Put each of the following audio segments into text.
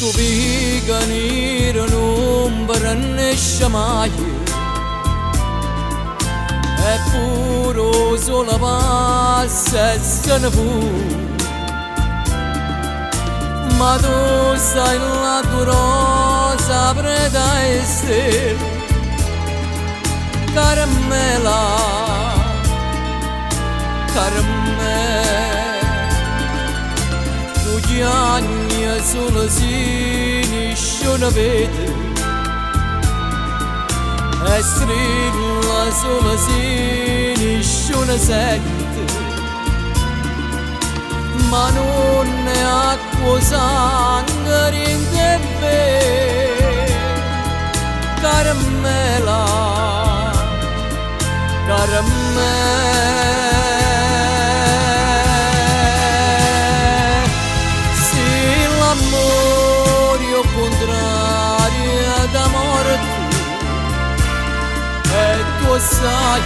Tu pica nero non verrannesce mai, eppure solo passa e se ne fu. Ma tu stai la tua rosa preda e stella, caramella, caramella. Tu chiagni solo si non vede, e strilla solo si non sente. Ma non è acqua sangue in te, caramella, caramella. Se l'amore è contrario da morte, e tu sai,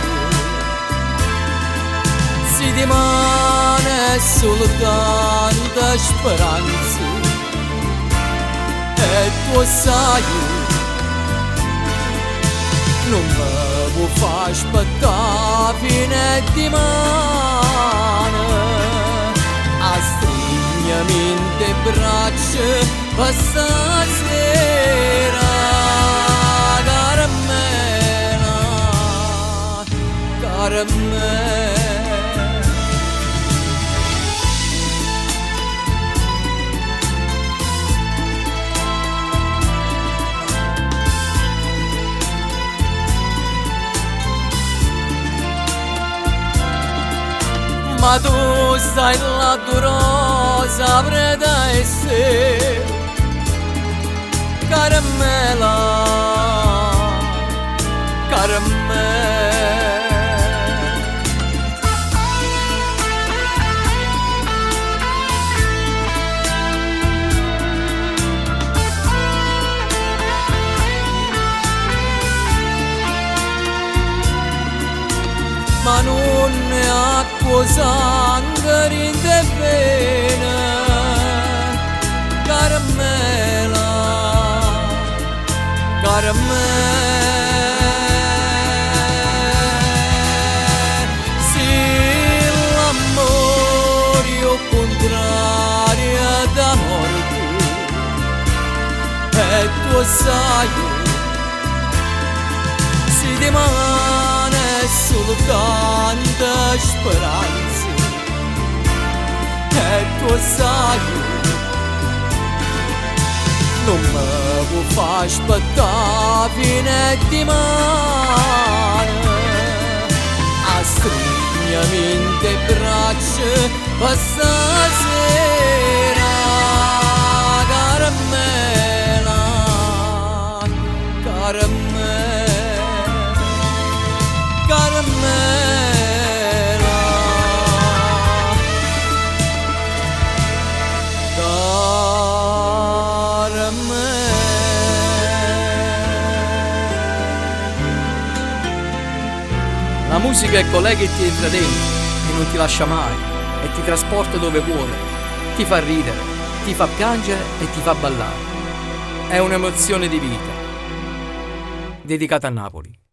si rimane soltanto speranza, e tu sai, non mi può far aspettare fine di mano, a stringermi in te braccia per stasera, caramella, caramella. Ma tu stai la tua rosa preda e se, caramella, caramella. Ma non è acqua sangue in te vena, caramella, caramella. Se l'amore è contrario da morte, e tu sai, si rimane soltanto speranza, e tu sai, non mi può far aspettare fine di mano, a stringermi in te braccia per stasera, caramella, caramella. Caramella, caramella. La musica è colei che ti entra dentro e non ti lascia mai, e ti trasporta dove vuole, ti fa ridere, ti fa piangere e ti fa ballare. È un'emozione di vita, dedicata a Napoli.